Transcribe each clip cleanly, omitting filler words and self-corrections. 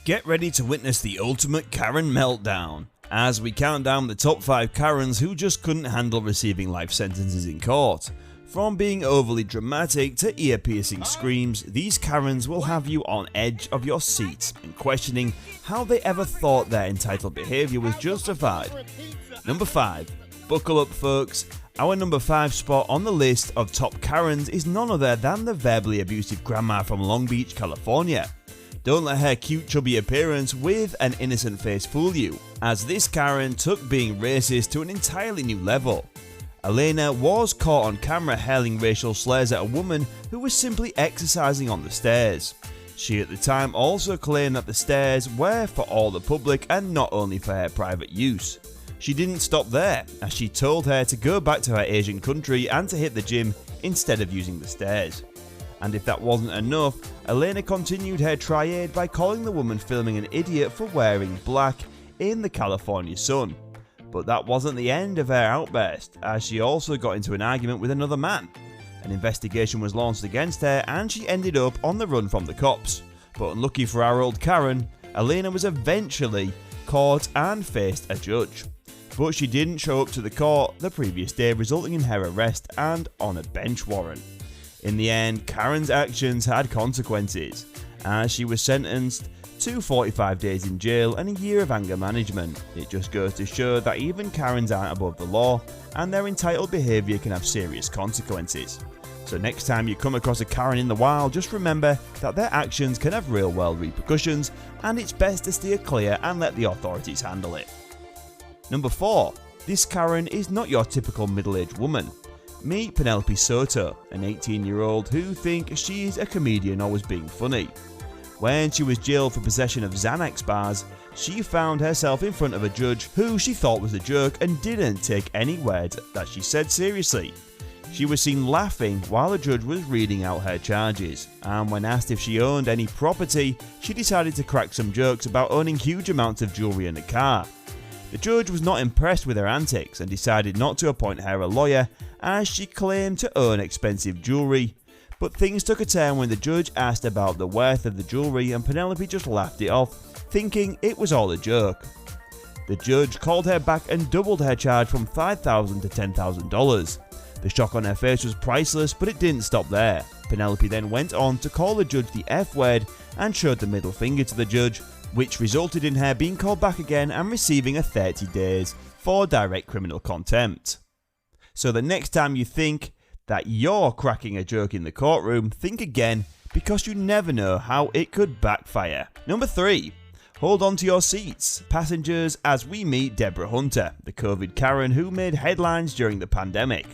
Get ready to witness the ultimate Karen meltdown as we count down the top 5 Karens who just couldn't handle receiving life sentences in court. From being overly dramatic to ear-piercing screams, these Karens will have you on edge of your seat and questioning how they ever thought their entitled behaviour was justified. Number 5. Buckle up folks, our number 5 spot on the list of top Karens is none other than the verbally abusive grandma from Long Beach, California. Don't let her cute chubby appearance with an innocent face fool you, as this Karen took being racist to an entirely new level. Elena was caught on camera hurling racial slurs at a woman who was simply exercising on the stairs. She at the time also claimed that the stairs were for all the public and not only for her private use. She didn't stop there, as she told her to go back to her Asian country and to hit the gym instead of using the stairs. And if that wasn't enough, Elena continued her tirade by calling the woman filming an idiot for wearing black in the California sun. But that wasn't the end of her outburst, as she also got into an argument with another man. An investigation was launched against her and she ended up on the run from the cops. But unlucky for our old Karen, Elena was eventually caught and faced a judge. But she didn't show up to the court the previous day, resulting in her arrest and on a bench warrant. In the end, Karen's actions had consequences, as she was sentenced to 45 days in jail and a year of anger management. It just goes to show that even Karens aren't above the law, and their entitled behaviour can have serious consequences. So next time you come across a Karen in the wild, just remember that their actions can have real world repercussions, and it's best to steer clear and let the authorities handle it. Number 4. This Karen is not your typical middle-aged woman. Meet Penelope Soto, an 18-year-old who thinks she's a comedian or was being funny. When she was jailed for possession of Xanax bars, she found herself in front of a judge who she thought was a joke and didn't take any words that she said seriously. She was seen laughing while the judge was reading out her charges, and when asked if she owned any property, she decided to crack some jokes about owning huge amounts of jewellery and a car. The judge was not impressed with her antics and decided not to appoint her a lawyer, as she claimed to own expensive jewellery. But things took a turn when the judge asked about the worth of the jewellery and Penelope just laughed it off, thinking it was all a joke. The judge called her back and doubled her charge from $5,000 to $10,000. The shock on her face was priceless, but it didn't stop there. Penelope then went on to call the judge the F word and showed the middle finger to the judge, which resulted in her being called back again and receiving a 30 days for direct criminal contempt. So the next time you think that you're cracking a joke in the courtroom, think again, because you never know how it could backfire. Number 3. Hold on to your seats, passengers, as we meet Deborah Hunter, the COVID Karen who made headlines during the pandemic.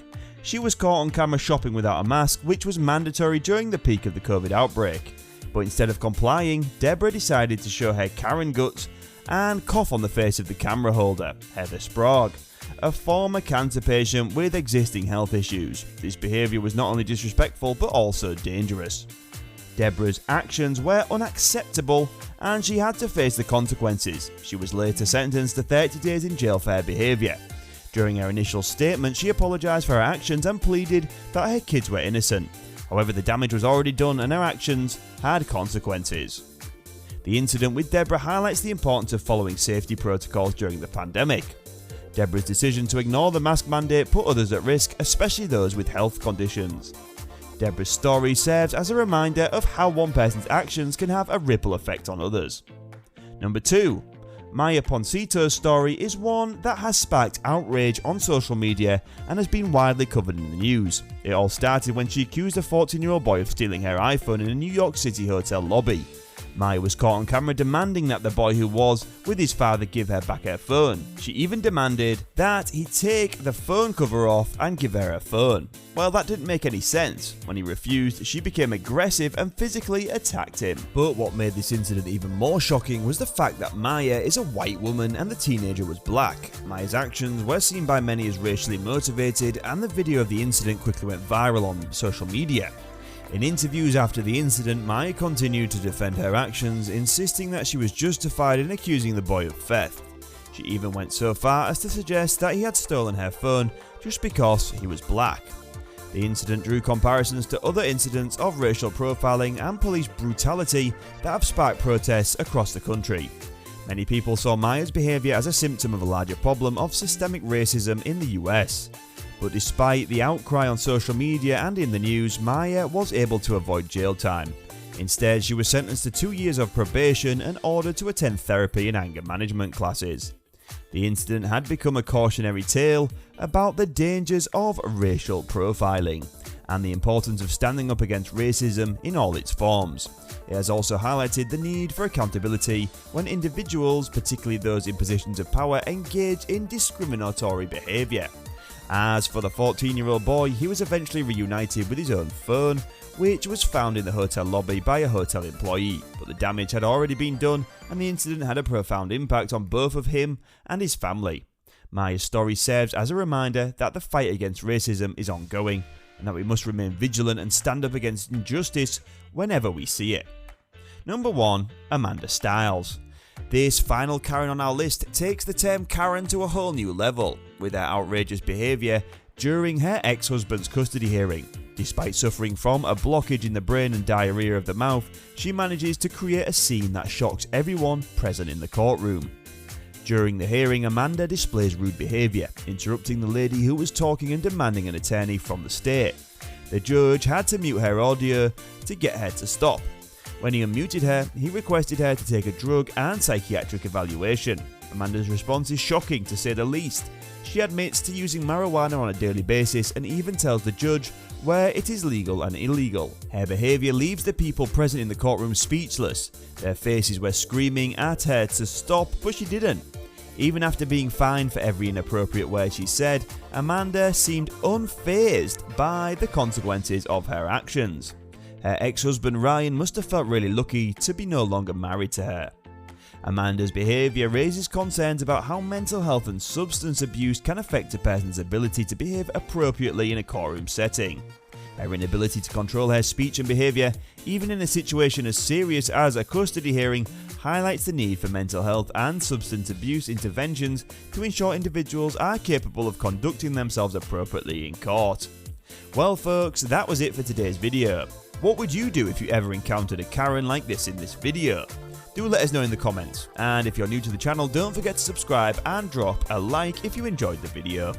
She was caught on camera shopping without a mask, which was mandatory during the peak of the COVID outbreak. But instead of complying, Deborah decided to show her Karen guts and cough on the face of the camera holder, Heather Sprague, a former cancer patient with existing health issues. This behaviour was not only disrespectful but also dangerous. Deborah's actions were unacceptable and she had to face the consequences. She was later sentenced to 30 days in jail for her behaviour. During her initial statement, she apologised for her actions and pleaded that her kids were innocent. However, the damage was already done and her actions had consequences. The incident with Deborah highlights the importance of following safety protocols during the pandemic. Deborah's decision to ignore the mask mandate put others at risk, especially those with health conditions. Deborah's story serves as a reminder of how one person's actions can have a ripple effect on others. Number 2. Maya Poncito's story is one that has sparked outrage on social media and has been widely covered in the news. It all started when she accused a 14-year-old boy of stealing her iPhone in a New York City hotel lobby. Maya was caught on camera demanding that the boy who was with his father give her back her phone. She even demanded that he take the phone cover off and give her phone. Well, that didn't make any sense. When he refused, she became aggressive and physically attacked him. But what made this incident even more shocking was the fact that Maya is a white woman and the teenager was black. Maya's actions were seen by many as racially motivated, and the video of the incident quickly went viral on social media. In interviews after the incident, Maya continued to defend her actions, insisting that she was justified in accusing the boy of theft. She even went so far as to suggest that he had stolen her phone just because he was black. The incident drew comparisons to other incidents of racial profiling and police brutality that have sparked protests across the country. Many people saw Maya's behaviour as a symptom of a larger problem of systemic racism in the US. But despite the outcry on social media and in the news, Maya was able to avoid jail time. Instead, she was sentenced to 2 years of probation and ordered to attend therapy and anger management classes. The incident had become a cautionary tale about the dangers of racial profiling and the importance of standing up against racism in all its forms. It has also highlighted the need for accountability when individuals, particularly those in positions of power, engage in discriminatory behaviour. As for the 14-year-old boy, he was eventually reunited with his own phone, which was found in the hotel lobby by a hotel employee, but the damage had already been done and the incident had a profound impact on both of him and his family. Maya's story serves as a reminder that the fight against racism is ongoing and that we must remain vigilant and stand up against injustice whenever we see it. Number 1. Amanda Styles. This final Karen on our list takes the term Karen to a whole new level, with her outrageous behaviour during her ex-husband's custody hearing. Despite suffering from a blockage in the brain and diarrhea of the mouth, she manages to create a scene that shocks everyone present in the courtroom. During the hearing, Amanda displays rude behaviour, interrupting the lady who was talking and demanding an attorney from the state. The judge had to mute her audio to get her to stop. When he unmuted her, he requested her to take a drug and psychiatric evaluation. Amanda's response is shocking to say the least. She admits to using marijuana on a daily basis and even tells the judge where it is legal and illegal. Her behaviour leaves the people present in the courtroom speechless. Their faces were screaming at her to stop, but she didn't. Even after being fined for every inappropriate word she said, Amanda seemed unfazed by the consequences of her actions. Her ex-husband Ryan must have felt really lucky to be no longer married to her. Amanda's behaviour raises concerns about how mental health and substance abuse can affect a person's ability to behave appropriately in a courtroom setting. Her inability to control her speech and behaviour, even in a situation as serious as a custody hearing, highlights the need for mental health and substance abuse interventions to ensure individuals are capable of conducting themselves appropriately in court. Well folks, that was it for today's video. What would you do if you ever encountered a Karen like this in this video? Do let us know in the comments, and if you're new to the channel, don't forget to subscribe and drop a like if you enjoyed the video.